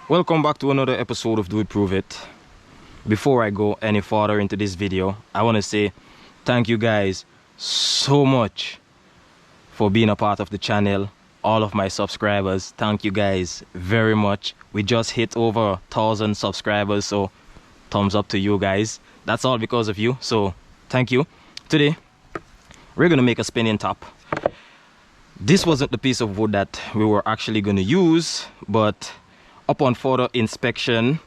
Welcome back to another episode of Do It Prove It. Before I go any further into this video, I want to say thank you guys so much for being a part of the channel. All of my subscribers, thank you guys very much. We just hit over 1,000 subscribers, so thumbs up to you guys. That's all because of you, so thank you. Today we're gonna make a spinning top. This wasn't the piece of wood that we were actually gonna use, but upon further inspection,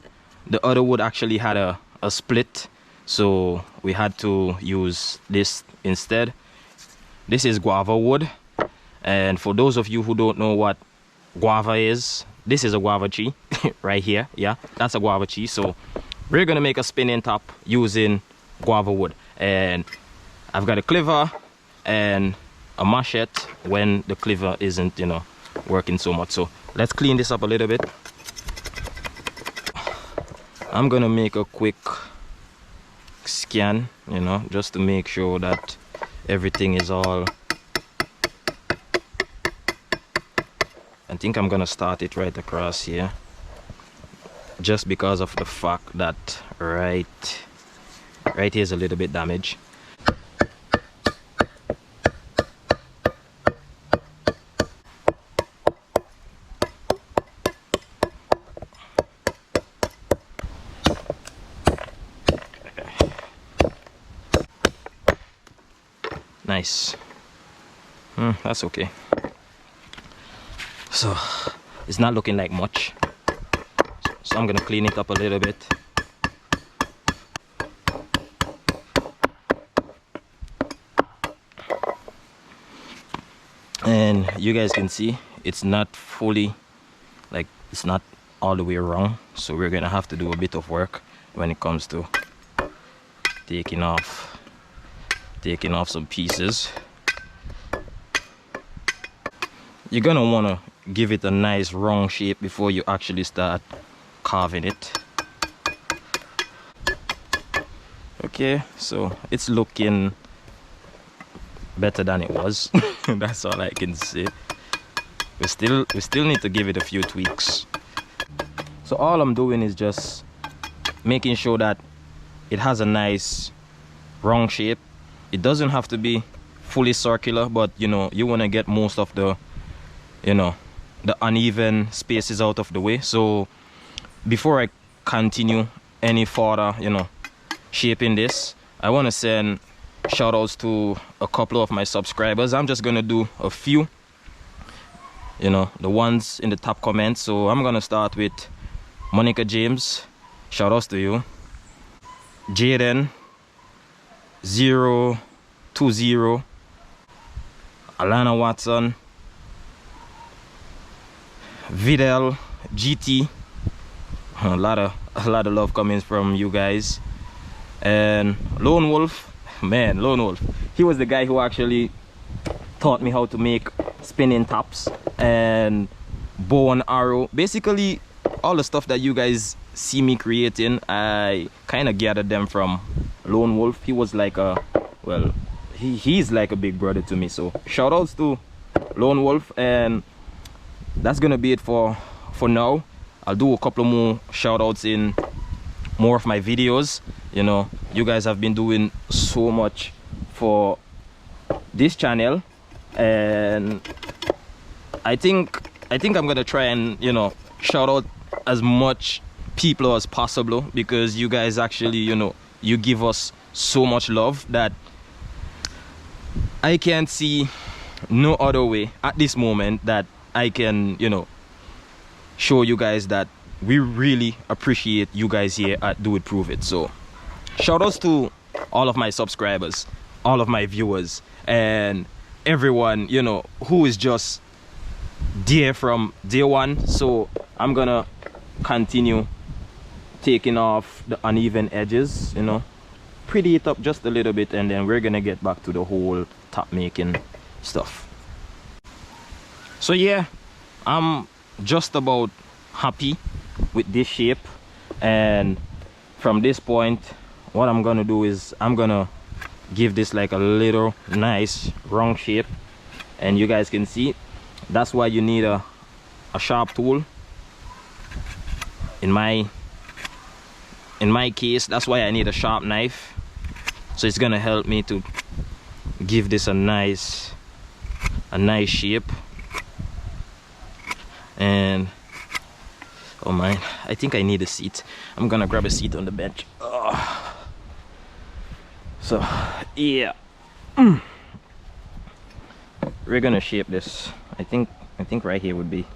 the other wood actually had a split, so we had to use this instead. This is guava wood, and for those of you who don't know what guava is, this is a guava tree right here. Yeah, that's a guava tree. So we're gonna make a spinning top using guava wood, and I've got a cleaver and a machete when the cleaver isn't, you know, working so much. So let's clean this up a little bit. I'm gonna make a quick scan, you know, just to make sure that everything is all. I think I'm gonna start it right across here, just because of the fact that right here is a little bit damaged. Nice. That's okay. So it's not looking like much, so I'm gonna clean it up a little bit. And you guys can see it's not fully, like, it's not all the way wrong, so we're gonna have to do a bit of work when it comes to taking off some pieces. You're gonna want to give it a nice round shape before you actually start carving it. Okay, so it's looking better than it was. That's all I can say. We still need to give it a few tweaks. So all I'm doing is just making sure that it has a nice round shape. It doesn't have to be fully circular, but you know, you want to get most of the, you know, the uneven spaces out of the way. So before I continue any further, you know, shaping this, I want to send shout outs to a couple of my subscribers. I'm just gonna do a few, you know, the ones in the top comments. So I'm gonna start with Monica James, shout outs to you. Jaden 020, Alana Watson, Vidal GT, a lot of love coming from you guys. And Lone Wolf, man, Lone Wolf, he was the guy who actually taught me how to make spinning tops and bow and arrow. Basically all the stuff that you guys see me creating, I kind of gathered them from Lone Wolf. He was like a, well, he's like a big brother to me. So shout outs to Lone Wolf, and that's gonna be it for now. I'll do a couple more shout outs in more of my videos. You know, you guys have been doing so much for this channel, and I think I'm gonna try and, you know, shout out as much people as possible, because you guys actually, you know, you give us so much love that I can't see no other way at this moment that I can, you know, show you guys that we really appreciate you guys here at Do It Prove It. So shout outs to all of my subscribers, all of my viewers, and everyone, you know, who is just there from day one. So I'm gonna continue taking off the uneven edges, you know, pretty it up just a little bit, and then we're gonna get back to the whole top making stuff. So yeah, I'm just about happy with this shape, and from this point what I'm gonna do is I'm gonna give this like a little nice round shape, and you guys can see that's why you need a sharp tool. In my case, that's why I need a sharp knife, so it's gonna help me to give this a nice shape. And oh man, I think I need a seat. I'm gonna grab a seat on the bench. So yeah, we're gonna shape this. I think right here would be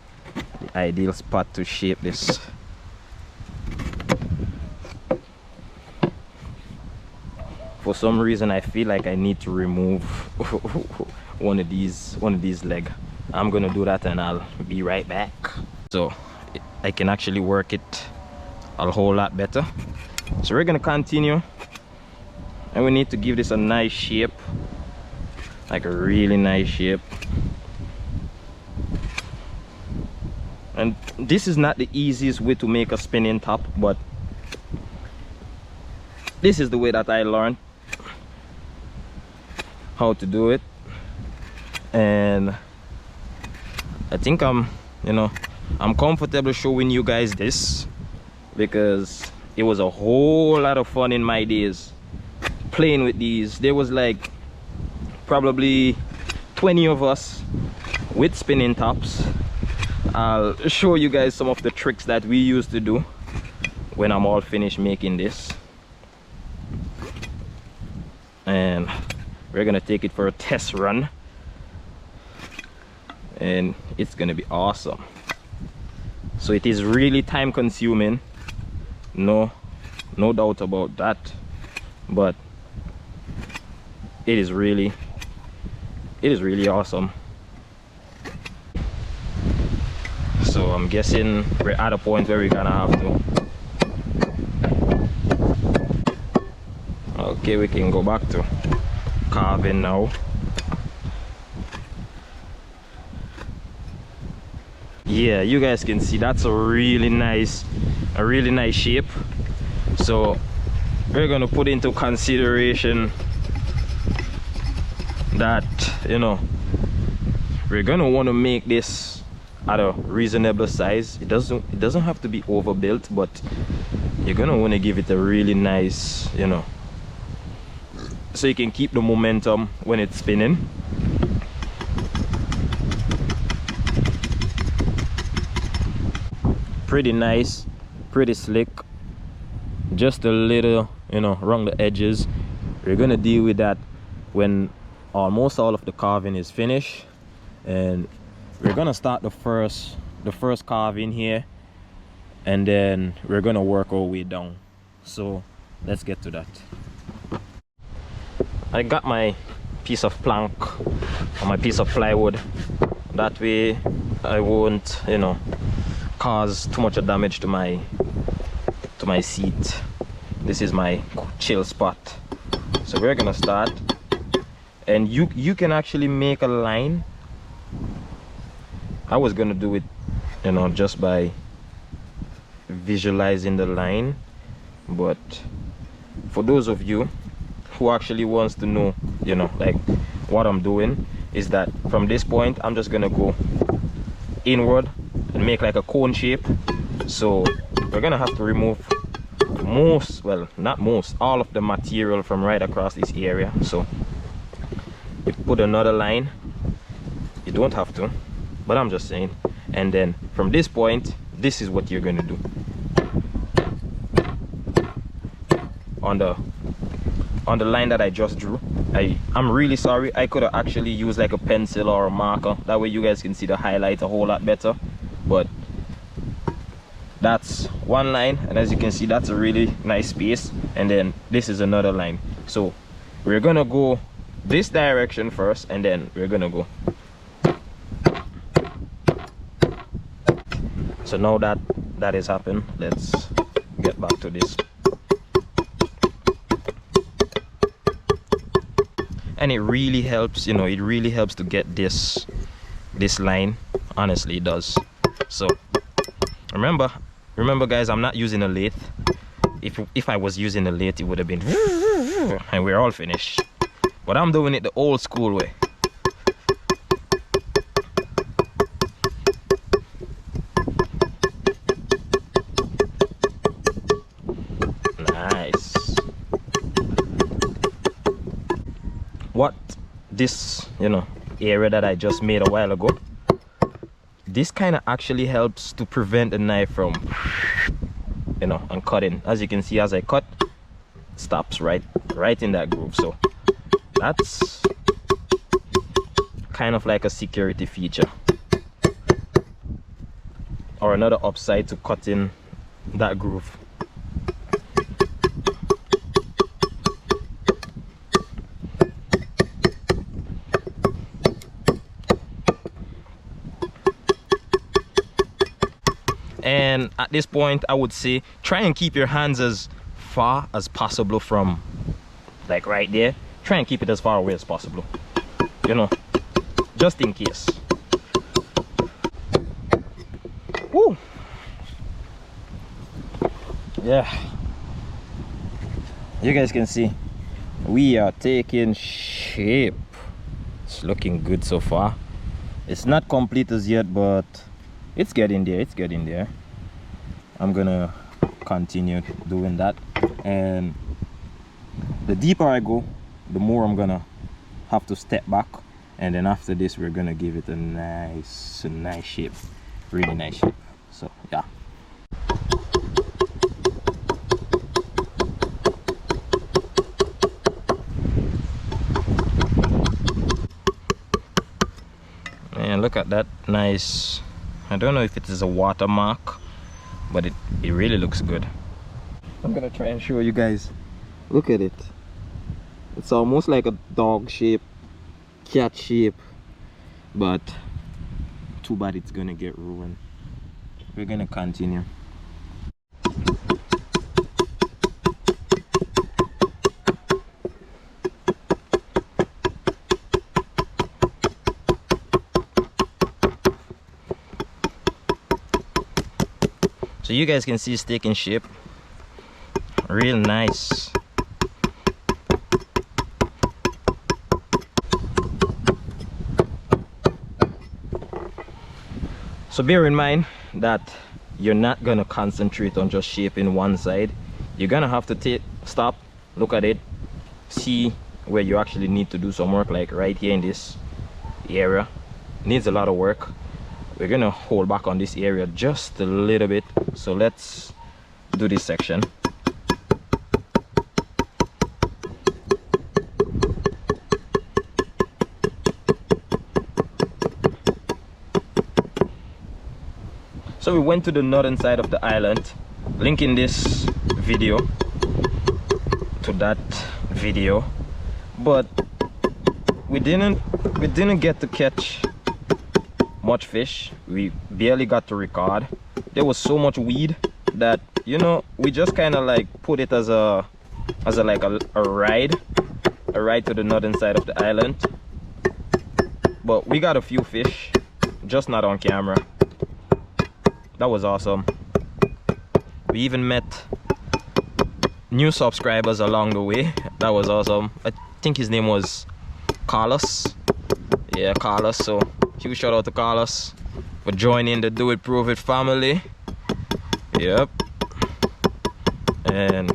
the ideal spot to shape this. For some reason I feel like I need to remove one of these leg. I'm gonna do that and I'll be right back, so I can actually work it a whole lot better. So we're gonna continue, and we need to give this a nice shape, like a really nice shape. And this is not the easiest way to make a spinning top, but this is the way that I learned how to do it. And I think I'm comfortable showing you guys this, because it was a whole lot of fun in my days playing with these. There was like probably 20 of us with spinning tops. I'll show you guys some of the tricks that we used to do when I'm all finished making this, and we're gonna take it for a test run, and it's gonna be awesome. So it is really time consuming, no doubt about that, but it is really awesome. So I'm guessing we're at a point where we're gonna have to, okay, we can go back to carving now. Yeah, you guys can see that's a really nice shape. So we're gonna put into consideration that, you know, we're gonna want to make this at a reasonable size. It doesn't have to be overbuilt, but you're gonna want to give it a really nice, you know, so you can keep the momentum when it's spinning. Pretty nice, pretty slick, just a little, you know, around the edges. We're gonna deal with that when almost all of the carving is finished, and we're gonna start the first carving here, and then we're gonna work our way down. So let's get to that. I got my piece of plank or my piece of plywood, that way I won't, you know, cause too much damage to my seat. This is my chill spot. So we're gonna start, and you can actually make a line. I was gonna do it, you know, just by visualizing the line, but for those of you who actually wants to know, you know, like what I'm doing is that from this point I'm just gonna go inward and make like a cone shape. So we're gonna have to remove all of the material from right across this area. So you put another line, you don't have to, but I'm just saying. And then from this point, this is what you're gonna do on the line that I just drew. I'm really sorry, I could have actually used like a pencil or a marker, that way you guys can see the highlight a whole lot better. But that's one line, and as you can see, that's a really nice space, and then this is another line. So we're gonna go this direction first, and then we're gonna go. So now that has happened, let's get back to this. and it really helps, you know, it really helps to get this line. Honestly, it does. So remember guys, I'm not using a lathe. If I was using a lathe, it would have been and we're all finished, but I'm doing it the old school way. Nice. What this, you know, area that I just made a while ago, this kind of actually helps to prevent the knife from, you know, and cutting. As you can see, as I cut, stops right in that groove. So that's kind of like a security feature, or another upside to cutting that groove. And at this point, I would say try and keep your hands as far as possible from, like, right there. Try and keep it as far away as possible, you know, just in case. Woo! Yeah, you guys can see we are taking shape. It's looking good so far. It's not complete as yet, but it's getting there, it's getting there. I'm gonna continue doing that, and the deeper I go, the more I'm gonna have to step back, and then after this we're gonna give it a nice shape, really nice shape. So yeah. And look at that nice, I don't know if it is a watermark, but it really looks good. I'm gonna try and show you guys. Look at it. It's almost like a dog shape, cat shape, but too bad it's gonna get ruined. We're gonna continue. So you guys can see it's taking shape real nice. So bear in mind that you're not gonna concentrate on just shaping one side. You're gonna have to stop, look at it, see where you actually need to do some work, like right here in this area. Needs a lot of work. We're gonna hold back on this area just a little bit. So let's do this section. So we went to the northern side of the island, linking this video to that video, but we didn't get to catch much fish. We barely got to record. There was so much weed that, you know, we just kind of like put it as a ride to the northern side of the island. But we got a few fish, just not on camera. That was awesome. We even met new subscribers along the way. That was awesome. I think his name was Carlos. Yeah, Carlos. So huge shout out to Carlos for joining the Do It Prove It family. Yep. And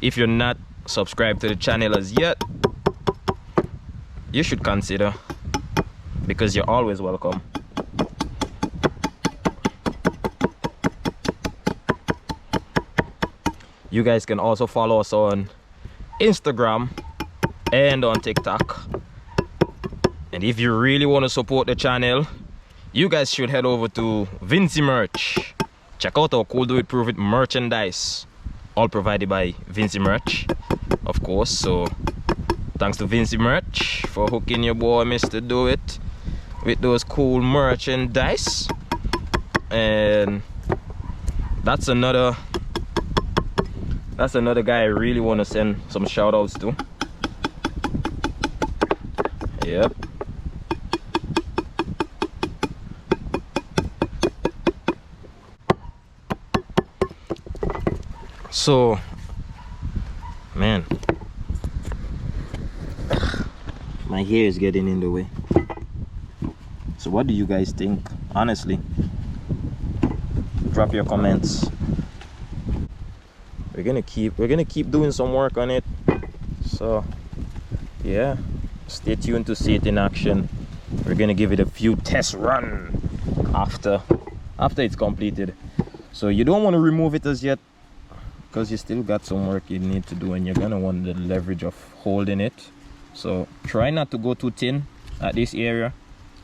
if you're not subscribed to the channel as yet, you should consider, because you're always welcome. You guys can also follow us on Instagram and on TikTok. And if you really want to support the channel, you guys should head over to Vincent Merch. Check out our cool Do It Prove It merchandise, all provided by Vincent Merch, of course. So thanks to Vincent Merch for hooking your boy Mr. Do It with those cool merchandise. And that's another guy I really want to send some shout outs to. Yep. So, man, my hair is getting in the way. So what do you guys think? Honestly, drop your comments. We're gonna keep doing some work on it. So yeah, stay tuned to see it in action. We're gonna give it a few test run after it's completed. So you don't want to remove it as yet, because you still got some work you need to do, and you're gonna want the leverage of holding it. So try not to go too thin at this area.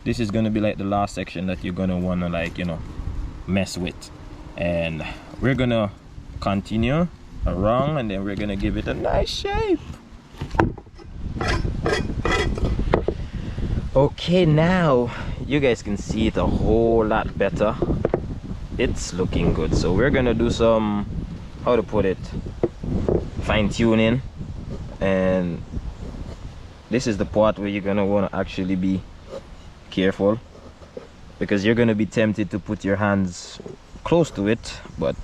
This is gonna be like the last section that you're gonna want to, like, you know, mess with. And we're gonna continue around, and then we're gonna give it a nice shape. Okay, now you guys can see it a whole lot better. It's looking good. So we're gonna do some, how to put it, fine tuning. And this is the part where you're gonna want to actually be careful, because you're gonna be tempted to put your hands close to it, but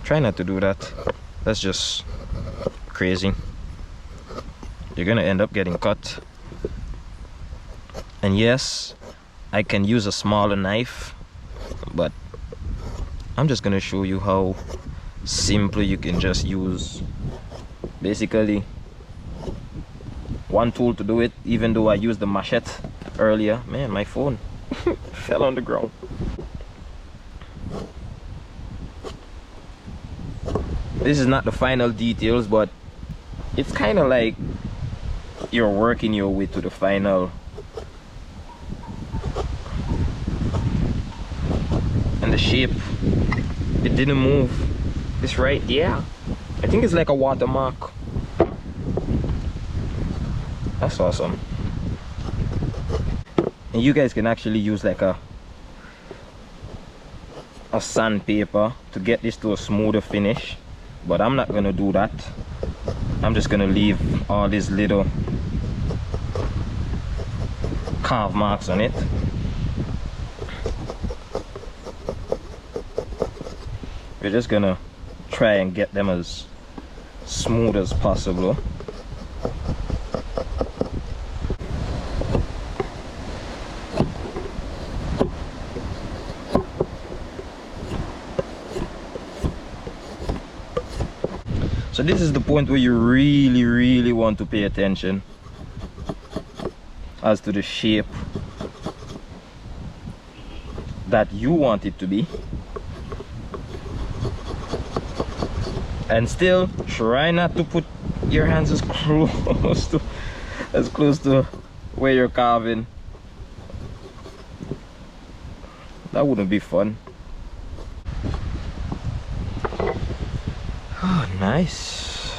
try not to do that. That's just crazy. You're gonna end up getting cut. And yes, I can use a smaller knife, but I'm just gonna show you how simple you can just use basically one tool to do it. Even though I used the machete earlier, man, my phone fell on the ground. This is not the final details, but it's kind of like you're working your way to the final. And the shape, it didn't move. It's right, yeah. I think it's like a watermark. That's awesome. And you guys can actually use like a sandpaper to get this to a smoother finish, but I'm not gonna do that. I'm just gonna leave all these little carve marks on it. We're just gonna try and get them as smooth as possible. So this is the point where you really want to pay attention as to the shape that you want it to be. And still try not to put your hands as close to where you're carving. That wouldn't be fun. Oh, nice.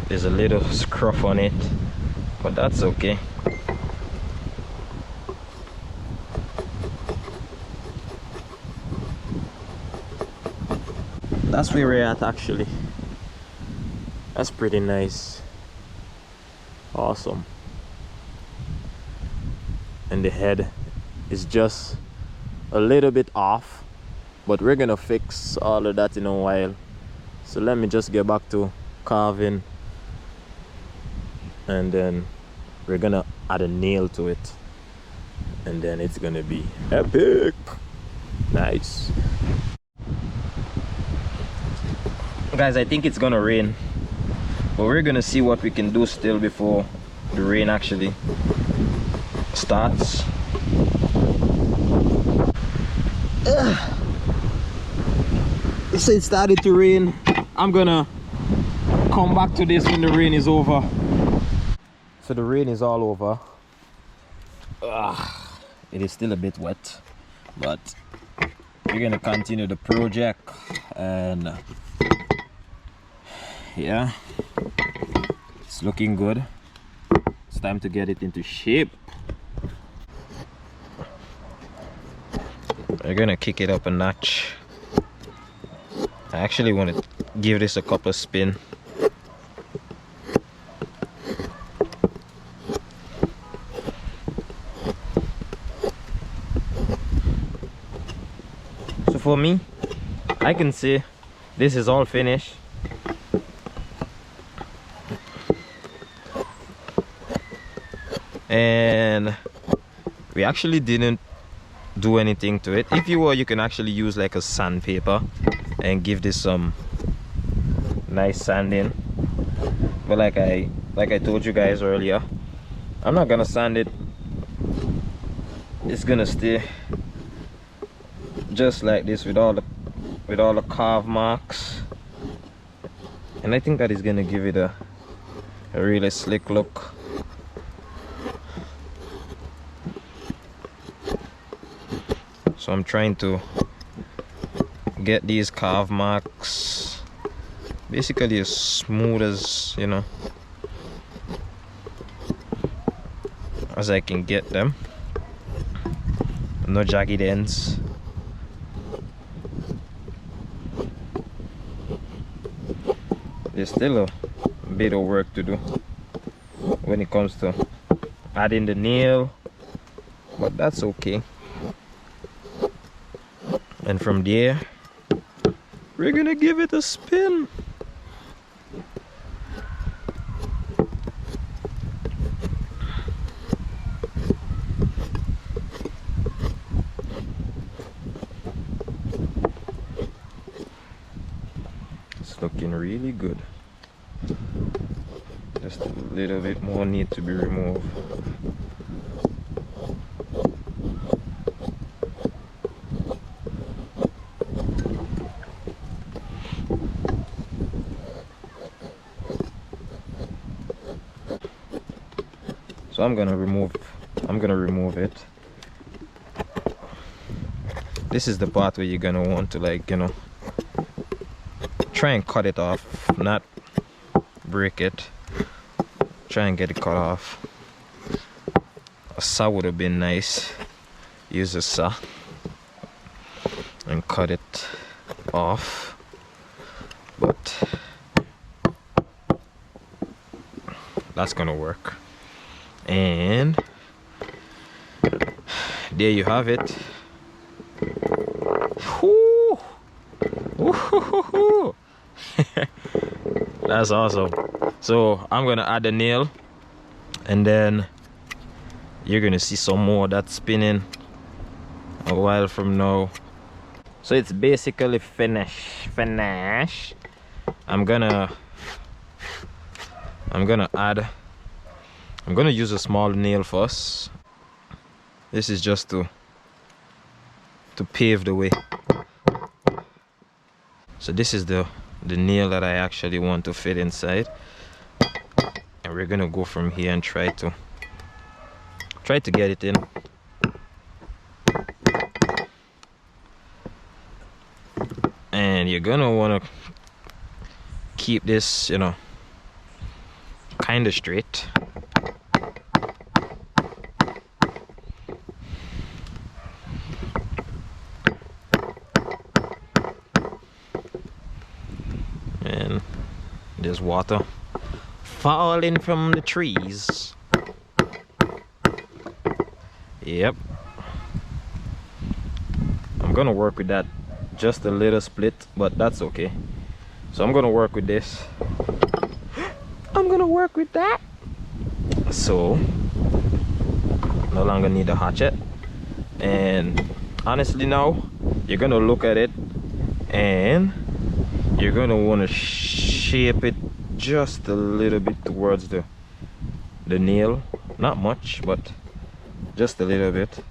There's a little scruff on it, but that's okay. That's where we're at actually. That's pretty nice. Awesome. And the head is just a little bit off, but we're gonna fix all of that in a while. So let me just get back to carving, and then we're gonna add a nail to it, and then it's gonna be epic. Nice. Guys, I think it's gonna rain, but we're gonna see what we can do still before the rain actually starts. It started to rain. I'm gonna come back to this when the rain is over. So the rain is all over. It is still a bit wet, but we're gonna continue the project. And yeah, it's looking good. It's time to get it into shape. We're gonna kick it up a notch. I actually want to give this a couple spin. for me, I can say this is all finished. And we actually didn't do anything to it. If you were, you can actually use like a sandpaper and give this some nice sanding. But like I told you guys earlier, I'm not gonna sand it. It's gonna stay just like this with all the carve marks, and I think that is gonna give it a really slick look. So I'm trying to get these carve marks basically as smooth as, you know, as I can get them. No jagged ends. There's still a bit of work to do when it comes to adding the nail, but that's okay. And from there, we're gonna give it a spin. It's looking really good. Just a little bit more need to be removed. So I'm gonna remove it. This is the part where you're gonna want to, like, you know, try and cut it off, not break it. Try and get it cut off. A saw would have been nice. Use a saw and cut it off, but that's gonna work. And there you have it. Woo! Woo-hoo-hoo-hoo. That's awesome. So I'm gonna add the nail, and then you're gonna see some more of that spinning a while from now. So it's basically finished. I'm gonna use a small nail first. This is just to pave the way. So this is the nail that I actually want to fit inside, and we're gonna go from here and try to get it in. And you're gonna want to keep this, you know, kind of straight. And there's water falling from the trees. Yep. I'm gonna work with that. Just a little split, but that's okay. So I'm gonna work with this. I'm gonna work with that. So no longer need a hatchet. And honestly now, you're gonna look at it and you're gonna want to shape it just a little bit towards the nail. Not much, but just a little bit.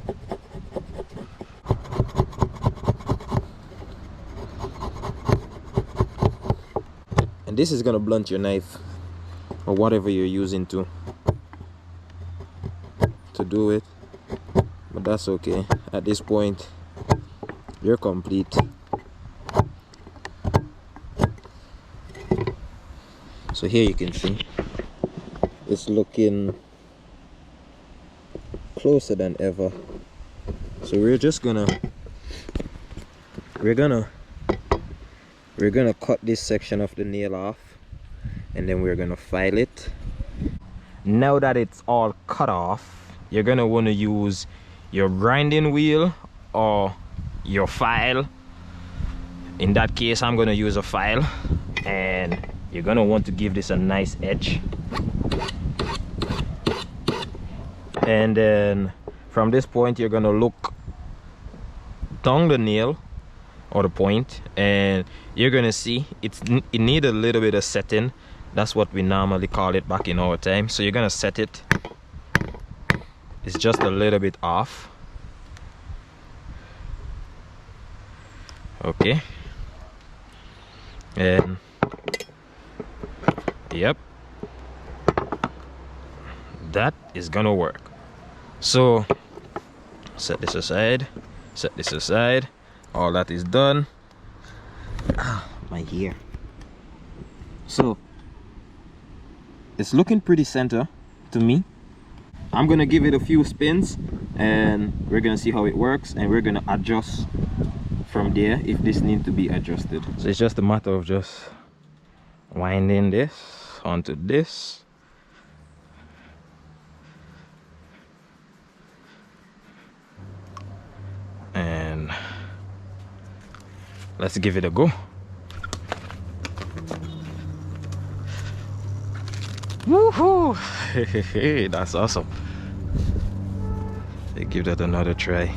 And this is gonna blunt your knife or whatever you're using to do it, but that's okay. At this point, you're complete. So here you can see it's looking closer than ever. So we're gonna cut this section of the nail off, and then we're gonna file it. Now that it's all cut off, you're gonna want to use your grinding wheel or your file In that case, I'm gonna use a file, and you're gonna want to give this a nice edge. And then from this point, you're gonna look down the nail or the point, and you're gonna see it need a little bit of setting. That's what we normally call it back in our time. So you're gonna set it. It's just a little bit off. Okay. And yep, that is gonna work. So set this aside, set this aside. All that is done. My hair. So it's looking pretty center to me. I'm gonna give it a few spins and we're gonna see how it works, and we're gonna adjust from there if this needs to be adjusted. So it's just a matter of just winding this onto this. And let's give it a go. Woohoo! That's awesome. Let's give that another try.